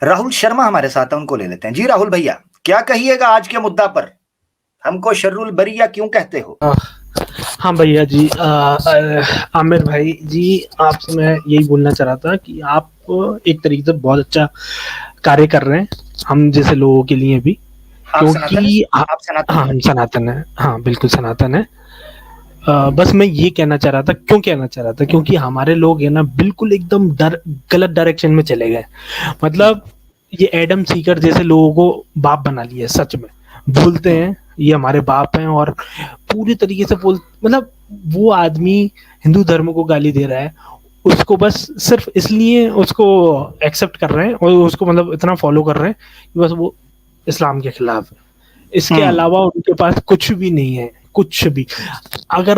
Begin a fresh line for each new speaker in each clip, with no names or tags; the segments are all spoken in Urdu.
راہل شرما ہمارے ساتھ ہیں، ان کو لے لیتے ہیں. جی راہل بھیا، کیا کہیے گا آج کے مدعا پر؟ ہم کو شر البریہ کیوں کہتے ہو؟
ہاں بھیا جی، عامر بھائی جی، آپ سے میں یہی بولنا چاہ رہا تھا کہ آپ ایک طریقے سے بہت اچھا کاریہ کر رہے ہیں ہم جیسے لوگوں کے لیے بھی،
آپ سناتن
کیونکہ
آپ سناتن
ہاں
ہیں؟
ہم سناتن ہیں، ہاں بالکل سناتن ہے. بس میں یہ کہنا چاہ رہا تھا، کیوں کہنا چاہ رہا تھا، کیونکہ ہمارے لوگ ہیں نا بالکل ایک دم غلط ڈائریکشن میں چلے گئے. مطلب یہ ایڈم سیکر جیسے لوگوں کو باپ بنا لیا، سچ میں بولتے ہیں یہ ہمارے باپ ہیں، اور پوری طریقے سے مطلب وہ آدمی ہندو دھرم کو گالی دے رہا ہے، اس کو بس صرف اس لیے اس کو ایکسپٹ کر رہے ہیں اور اس کو مطلب اتنا فالو کر رہے ہیں کہ بس وہ اسلام کے خلاف ہے. اس کے علاوہ ان کے پاس کچھ بھی نہیں ہے، کچھ بھی. اگر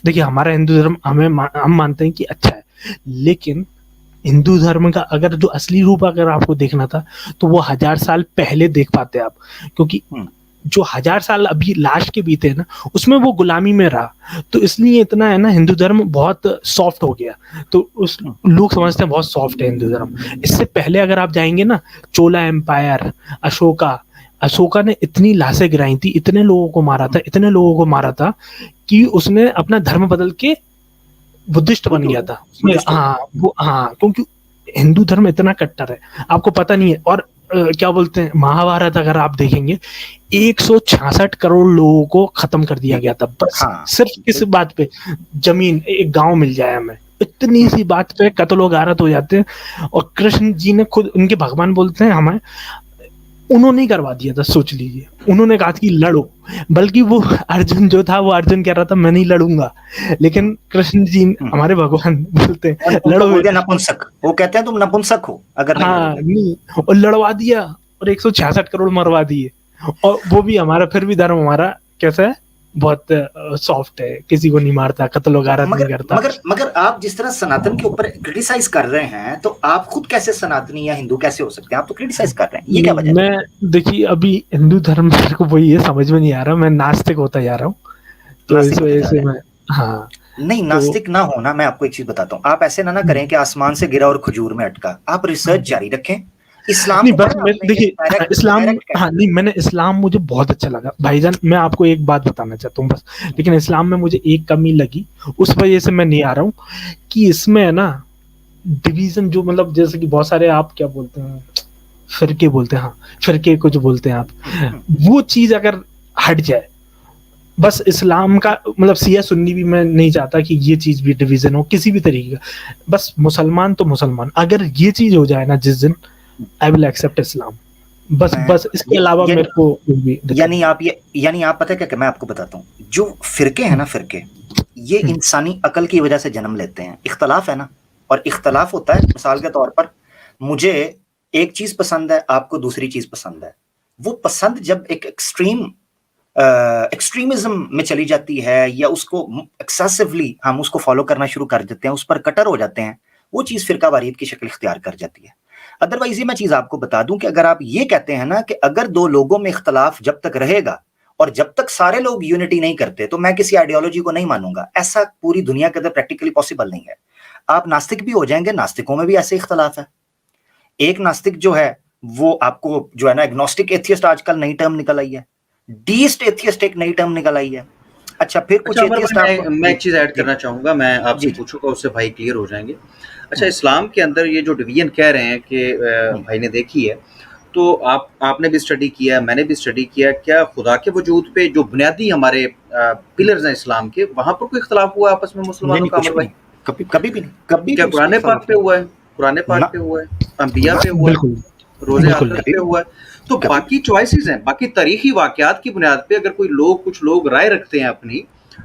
دیکھیے ہمارا ہندو دھرم ہم مانتے ہیں کہ اچھا ہے، لیکن ہندو دھرم کا اگر جو اصلی روپ اگر آپ کو دیکھنا تھا تو وہ 1000 سال پہلے دیکھ پاتے آپ، کیونکہ جو 1000 سال ابھی لاسٹ کے بیتے ہیں نا اس میں وہ غلامی میں رہا. تو اس لیے اتنا ہے نا ہندو دھرم بہت سافٹ ہو گیا، تو لوگ سمجھتے ہیں بہت سافٹ ہے ہندو دھرم. اس سے پہلے اگر آپ جائیں گے نا، چولا امپائر، اشوکا نے اتنی لاشیں گرائی تھی، اتنے لوگوں کو مارا تھا کہ اس نے اپنا دھرم بدل کے بدھسٹ بن گیا تھا. ہاں کیونکہ ہندو دھرم اتنا کٹر ہے، آپ کو پتہ نہیں ہے. اور کیا بولتے ہیں، مہابھارت اگر آپ دیکھیں گے 166 کروڑ لوگوں کو ختم کر دیا گیا تھا، بس صرف کس بات پہ؟ زمین، ایک گاؤں مل جائے ہمیں، اتنی سی بات پہ قتل و غارت ہو جاتے ہیں. اور کرشن جی نے خود، ان کے بھگوان بولتے ہیں ہمیں، انہوں نے کروا دیا تھا. سوچ لیجیے، انہوں نے کہا کہ لڑو، بلکہ وہ ارجن جو تھا، وہ ارجن کہہ رہا تھا میں نہیں لڑوں گا، لیکن کرشن جی ہمارے بھگوان بولتے ہیں
ان کو
لڑو
بول دیا
بیٹا.
نپنسک، وہ کہتے ہیں تم نپنسک ہو اگر نہیں لڑو
ہاں
گے.
نہیں، اور لڑوا دیا، اور 166 کروڑ مروا دیے. اور وہ بھی ہمارا پھر بھی دھرم ہمارا کیسا ہے، بہت سافٹ ہے، کسی کو نہیں مارتا، قتل و غارت نہیں کرتا.
مگر آپ جس طرح سناتن کے اوپر کرٹیسائز کر رہے ہیں، تو آپ خود کیسے سناتنی یا ہندو کیسے ہو سکتے ہیں؟ آپ تو کرٹیسائز کر رہے ہیں، یہ کیا وجہ ہے؟
میں دیکھیے ابھی ہندو دھرم میرے کو وہی ہے، سمجھ میں نہیں آ رہا، میں ناستک ہوتا جا رہا ہوں، تو اس
ناستک ہوتے
وجہ
جا رہے
سے
ہیں؟
میں ہاں.
نہیں،
تو
ناستک نہ ہونا، میں آپ کو ایک چیز بتاتا ہوں، آپ ایسے نہ کریں کہ آسمان سے گرا اور کھجور میں اٹکا. آپ ریسرچ جاری رکھیں، اسلام
نہیں
کو
بس
پڑھیں
میں
آپ نے،
دیکھیے اسلام،
ڈائریکٹ
ہاں نہیں، میں نے اسلام مجھے بہت اچھا لگا بھائی جان. میں آپ کو ایک بات بتانا چاہتا ہوں بس، لیکن اسلام میں مجھے ایک کمی لگی، اس وجہ سے میں نہیں آ رہا ہوں، کہ اس میں ہے نا ڈویژن، جو مطلب جیسے کہ بہت سارے آپ کیا بولتے ہیں، فرقے بولتے ہیں، ہاں فرقے کو جو بولتے ہیں آپ، وہ چیز اگر ہٹ جائے، بس اسلام کا مطلب سیاہ سنی بھی میں نہیں چاہتا کہ یہ چیز بھی ڈویژن ہو کسی بھی طریقے کا. بس مسلمان تو مسلمان، اگر یہ چیز ہو جائے نا جس دن، آئی ول ایکسپٹ اسلام. بس اس کے علاوہ میرے کو بھی دقت نہیں.
یعنی آپ پتہ کیا کہ میں آپ کو بتاتا ہوں، جو فرقے ہیں نا، فرقے یہ انسانی عقل کی وجہ سے جنم لیتے ہیں. اختلاف ہے نا، اور اختلاف ہوتا ہے. مثال کے طور پر مجھے ایک چیز پسند ہے، آپ کو دوسری چیز پسند ہے. وہ پسند جب ایک ایکسٹریمزم میں چلی جاتی ہے، یا اس کو ایکسیسولی ہم اس کو فالو کرنا شروع کر دیتے ہیں، اس پر کٹر ہو جاتے ہیں، وہ چیز فرقہ واریت کی شکل اختیار کر جاتی ہے. ادروائز یہ میں چیز آپ کو بتا دوں کہ اگر آپ یہ کہتے ہیں نا کہ اگر دو لوگوں میں اختلاف جب تک رہے گا اور جب تک سارے لوگ یونٹی نہیں کرتے، تو میں کسی آئیڈیالوجی کو نہیں مانوں گا، ایسا پوری دنیا کے اندر پریکٹیکلی پاسبل نہیں ہے. آپ ناستک بھی ہو جائیں گے، ناستکوں میں بھی ایسے اختلاف ہے. ایک ناستک جو ہے وہ آپ کو جو ہے نا ایگنوسٹک ایتھیسٹ، آج کل نئی ٹرم نکل آئی ہے، ڈیسٹ ایتھیسٹ ایک نئی ٹرم نکل آئی ہے. اچھا پھر کچھ
عمر
ایتھیسٹ آپ کو،
بھائی، میں ایک چیز ایڈ
جی
کرنا چاہوں گا، میں آپ سے
جی
پوچھوں گا، اس سے بھائی کلیئر ہو جائیں گے. اچھا، اسلام کے اندر یہ جو ڈویژن کہہ رہے ہیں کہ بھائی نے دیکھی ہے، تو آپ نے بھی اسٹڈی کیا، میں نے بھی اسٹڈی کیا، کیا خدا کے وجود پہ جو بنیادی ہمارے پلرز ہیں اسلام کے، وہاں پر کوئی اختلاف ہوا آپس میں مسلمانوں کا؟
کچھ
عمر
بھی
بھائی
نہیں، کبھی بھی نہیں، کبھی
کیا
بھی اس کا
قرآن پاک
اختلاف
پہ
نہیں
ہوا ہے؟ قرآن
نہ
پاک پہ ہوا ہے، انبیاء پہ ہوا
بالکل
ہے، روزے
بالکل
آخرت
کبھی
پہ
بھی
ہوا ہے. تو
کبھی بھی
باقی چوائسیز ہیں، باقی تاریخی واقعات کی بنیاد پہ اگر کوئی لوگ، کچھ لوگ رائے رکھتے ہیں اپنی،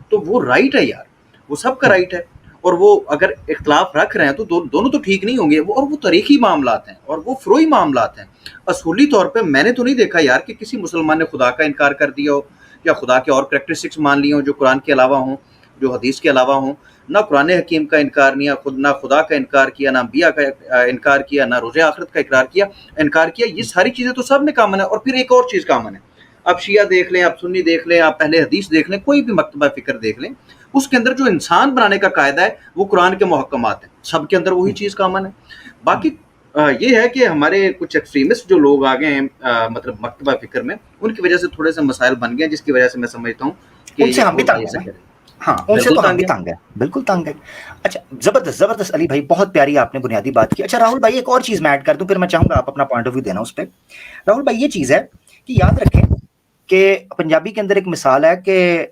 تو وہ رائٹ ہے یار، وہ سب کا رائٹ ہے. اور وہ اگر اختلاف رکھ رہے ہیں تو دونوں تو ٹھیک نہیں ہوں گے. اور وہ تاریخی معاملات ہیں اور وہ فروئی معاملات ہیں. اصولی طور پہ میں نے تو نہیں دیکھا یار کہ کسی مسلمان نے خدا کا انکار کر دیا ہو، یا خدا کے اور کریکٹرسٹکس مان لی ہوں جو قرآن کے علاوہ ہوں، جو حدیث کے علاوہ ہوں. نہ قرآن حکیم کا انکار، نہ خدا کا انکار کیا، نہ انبیاء کا انکار کیا، نہ روز آخرت کا انکار کیا. یہ ساری چیزیں تو سب میں کامن ہے. اور پھر ایک اور چیز کامن ہے، آپ شیعہ دیکھ لیں، آپ سنی دیکھ لیں، آپ اہل حدیث دیکھ لیں، کوئی بھی مکتبہ فکر دیکھ لیں، اس کے اندر جو انسان بنانے کا قاعدہ ہے وہ قرآن کے محکمات ہیں، سب کے اندر وہی چیز کامن ہے. باقی یہ ہے کہ ہمارے کچھ ایکسٹریمسٹ جو لوگ آ گئے ہیں مطلب مکتبہ فکر میں، ان کی وجہ سے تھوڑے سے مسائل بن گئے ہیں، جس کی وجہ سے میں سمجھتا ہوں کہ
ان سے
یہ
ہم بھی
کورٹ
تنگ
ایسا
ہیں نا.
کرے.
ہاں ان سے
بالکل
تو ہم
تنگ
بھی
ہے.
تنگ ہیں, بالکل تنگ ہے. اچھا زبردست زبردست علی بھائی, بہت پیاری آپ نے بنیادی بات کی. اچھا راہل بھائی ایک اور چیز میں ایڈ کر دوں, پھر میں چاہوں گا آپ اپنا پوائنٹ آف ویو دینا اس پہ. راہل بھائی یہ چیز ہے کہ یاد رکھیں کہ پنجابی کے اندر ایک مثال ہے کہ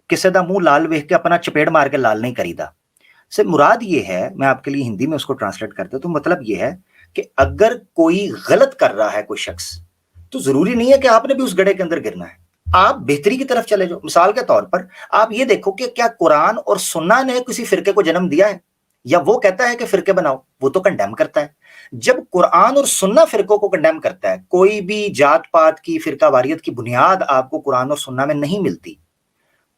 کسی دا منہ لال ویکھ کے اپنا چپیڑ مار کے لال نہیں کریدا. سے مراد یہ ہے, میں آپ کے لیے ہندی میں اس کو ٹرانسلیٹ کرتا ہوں, تو مطلب یہ ہے کہ اگر کوئی غلط کر رہا ہے کوئی شخص, تو ضروری نہیں ہے کہ آپ نے بھی اس گڑھے کے اندر گرنا ہے, آپ بہتری کی طرف چلے جاؤ. مثال کے طور پر آپ یہ دیکھو کہ کیا قرآن اور سنہ نے کسی فرقے کو جنم دیا ہے, یا وہ کہتا ہے کہ فرقے بناؤ؟ وہ تو کنڈیم کرتا ہے. جب قرآن اور سنہ فرقوں کو کنڈیم کرتا ہے, کوئی بھی جات پات کی فرقہ واریت کی بنیاد آپ کو قرآن اور سنہ میں نہیں ملتی,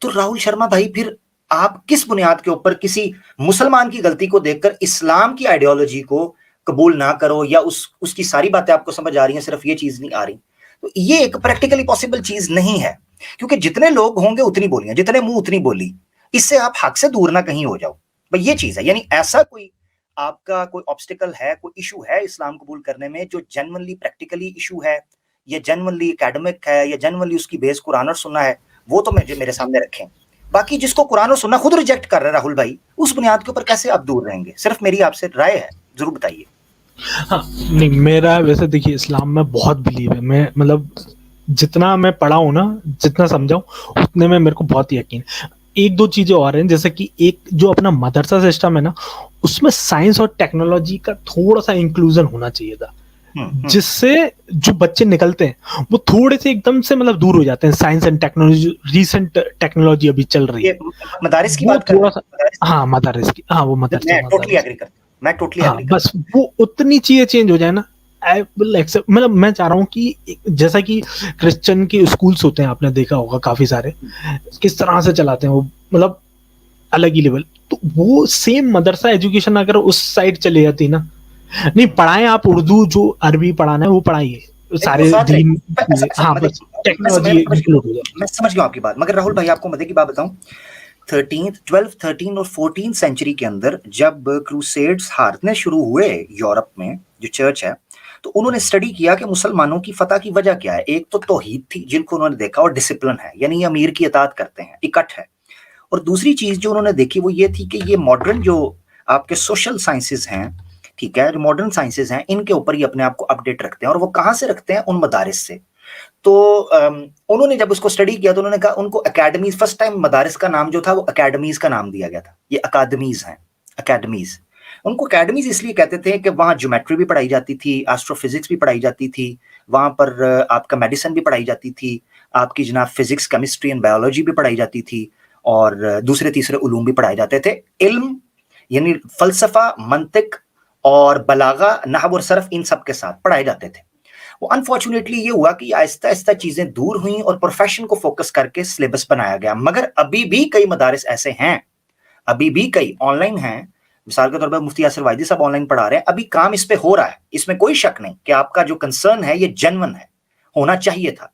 تو راہل شرما بھائی پھر آپ کس بنیاد کے اوپر کسی مسلمان کی غلطی کو دیکھ کر اسلام کی آئیڈیالوجی کو قبول نہ کرو, یا اس کی ساری باتیں آپ کو سمجھ آ رہی ہیں, صرف یہ چیز نہیں آ رہی؟ تو یہ ایک پریکٹیکلی پاسبل چیز نہیں ہے, کیونکہ جتنے لوگ ہوں گے اتنی بولیاں, جتنے منہ اتنی بولی. اس سے آپ حق سے دور نہ کہیں ہو جاؤ. بھئی یہ چیز ہے, یعنی ایسا کوئی آپ کا کوئی آبسٹیکل ہے, کوئی ایشو ہے اسلام قبول کرنے میں جو جنرلی پریکٹیکلی ایشو ہے, یا جنرلی اکیڈمک ہے, یا جنرلی اس کی بیس قرآن اور سنہ ہے, وہ تو میرے سامنے رکھیں. باقی جس کو قرآن اور سنہ خود ریجیکٹ کر رہے ہیں راہل بھائی, اس بنیاد کے اوپر کیسے آپ دور رہیں گے؟ صرف میری آپ سے رائے ہے, ضرور بتائیے.
ہاں نہیں, میرا ویسے دیکھیے اسلام میں بہت بلیو ہے, میں مطلب جتنا میں پڑھا ہوں نا, جتنا سمجھا ہوں اتنے میں میرے کو بہت یقین. ایک دو چیزیں اور ہیں, جیسے کہ ایک جو اپنا مدرسہ سسٹم ہے نا, اس میں سائنس اور ٹیکنالوجی کا تھوڑا سا انکلوژن ہونا چاہیے تھا, جس سے جو بچے نکلتے ہیں وہ تھوڑے سے ایک دم سے مطلب دور ہو جاتے ہیں. Science and technology, recent technology ابھی چل رہی ہے,
یہ مدارس کی
وہ
بات کر
تھوڑا
رہے
سا,
ہیں,
ہاں مدارس کی, ہاں وہ مدرسہ
میں ٹوٹلی
مدارس,
ایگری کرتا ہوں, میں ٹوٹلی
ہاں
ایگری کرتا
بس وہ اتنی چیزیں چینج ہو جائے نا, مطلب میں چاہ رہا ہوں کہ جیسا کہ کرسچن کے اسکولس ہوتے ہیں, آپ نے دیکھا ہوگا کافی سارے, کس طرح سے چلاتے ہیں وہ, مطلب الگ ہی لیول. تو وہ سیم مدرسہ ایجوکیشن اگر اس سائڈ چلے جاتی نا, نہیں پڑھائیں آپ اردو, جو عربی پڑھانا ہے وہ پڑھائیے, سارے دین, ہاں بس ٹیکنالوجی انکلوڈ ہو جائے.
میں سمجھ گیا آپ کی بات, مگر راہل بھائی آپ کو مزے کی بات بتاؤں, 12 13 اور 14 سینچری کے اندر جب کروسیڈز ہارنے شروع ہوئے یورپ میں, جو چرچ ہے, تو انہوں نے اسٹڈی کیا کہ مسلمانوں کی فتح کی وجہ کیا ہے. ایک تو توحید تھی جن کو انہوں نے دیکھا, اور ڈسپلن ہے, یعنی یہ امیر کی اطاعت کرتے ہیں, اکٹ ہے. اور دوسری چیز جو انہوں نے دیکھی وہ یہ تھی کہ یہ ماڈرن جو آپ کے سوشل سائنسز ہیں, ٹھیک ہے, جو ماڈرن سائنسز ہیں, ان کے اوپر ہی اپنے آپ کو اپڈیٹ رکھتے ہیں, اور وہ کہاں سے رکھتے ہیں؟ ان مدارس سے. تو انہوں نے جب اس کو اسٹڈی کیا تو انہوں نے کہا ان کو اکیڈمیز, فرسٹ ٹائم مدارس کا نام جو تھا وہ اکیڈمیز کا نام دیا گیا تھا. یہ اکادمیز ہیں, اکیڈمیز. ان کو اکیڈمیز اس لیے کہتے تھے کہ وہاں جیومیٹری بھی پڑھائی جاتی تھی, ایسٹرو فزکس بھی پڑھائی جاتی تھی, وہاں پر آپ کا میڈیسن بھی پڑھائی جاتی تھی, آپ کی جناب فزکس, کیمسٹری اینڈ بایولوجی بھی پڑھائی جاتی تھی, اور دوسرے تیسرے علوم بھی پڑھائے جاتے تھے. علم یعنی فلسفہ, منطق اور بلاغہ, نحو اور صرف, ان سب کے ساتھ پڑھائے جاتے تھے. وہ انفارچونیٹلی یہ ہوا کہ آہستہ آہستہ چیزیں دور ہوئیں اور پروفیشن کو فوکس کر کے سلیبس بنایا گیا. مگر ابھی بھی کئی مدارس ایسے ہیں, ابھی بھی کئی آن لائن ہیں. مثال کے طور پر مفتی یاسر وائدی صاحب آن لائن پڑھا رہے ہیں, ابھی کام اس پہ ہو رہا ہے, اس میں کوئی شک نہیں کہ آپ کا جو کنسرن ہے یہ جینون ہے, ہونا چاہیے تھا,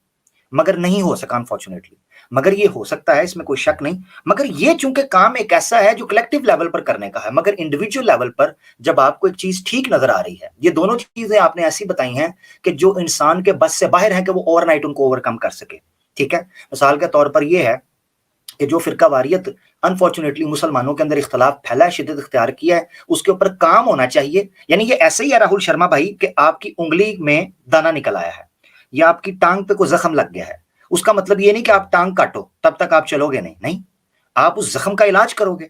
مگر نہیں ہو سکا انفارچونیٹلی. مگر یہ ہو سکتا ہے, اس میں کوئی شک نہیں. مگر یہ چونکہ کام ایک ایسا ہے جو کلیکٹیو لیول پر کرنے کا ہے, مگر انڈیویجول لیول پر جب آپ کو ایک چیز ٹھیک نظر آ رہی ہے, یہ دونوں چیزیں آپ نے ایسی بتائی ہیں کہ جو انسان کے بس سے باہر ہیں کہ وہ اوور نائٹ ان کو اوور کم کر سکے, ٹھیک ہے. مثال کے طور پر یہ ہے کہ جو فرقہ واریت انفارچونیٹلی مسلمانوں کے اندر اختلاف پھیلا ہے, شدت اختیار کیا ہے, اس کے اوپر کام ہونا چاہیے. یعنی یہ ایسے ہی ہے راہل شرما بھائی کہ آپ کی انگلی میں دانا نکل آیا ہے, یا آپ کی ٹانگ پہ کوئی زخم لگ گیا ہے, اس کا مطلب یہ نہیں کہ آپ ٹانگ کاٹو تب تک آپ چلو گے نہیں, آپ اس زخم کا علاج کرو گے.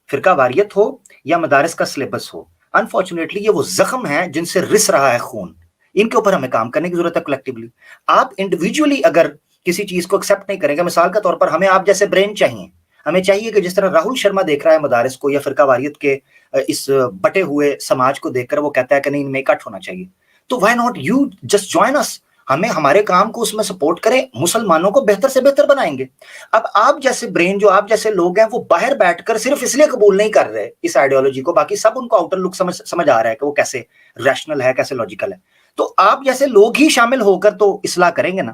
فرقہ واریت ہو یا مدارس کا سلیبس ہو, انفارچونیٹلی یہ وہ زخم ہیں جن سے رس رہا ہے خون, ان کے اوپر ہمیں کام کرنے کی ضرورت ہے کلیکٹیولی. آپ انڈیویجولی اگر کسی چیز کو ایکسیپٹ نہیں کریں گے, مثال کے طور پر ہمیں آپ جیسے برین چاہیے, ہمیں چاہیے کہ جس طرح راہل شرما دیکھ رہا ہے مدارس کو یا فرقہ واریت کے اس بٹے ہوئے سماج کو دیکھ کر وہ کہتا ہے کہ نہیں ان میں اکٹھ ہونا چاہیے, تو why not you just join us, ہمیں ہمارے کام کو اس میں سپورٹ کریں, مسلمانوں کو بہتر سے بہتر بنائیں گے. اب آپ جیسے برین, جو آپ جیسے لوگ ہیں, وہ باہر بیٹھ کر صرف اس لیے قبول نہیں کر رہے اس آئیڈیالوجی کو, باقی سب ان کو آؤٹر لک سمجھ آ رہا ہے کہ وہ کیسے ریشنل ہے, کیسے لاجیکل ہے, تو آپ جیسے لوگ ہی شامل ہو کر تو اصلاح کریں گے نا.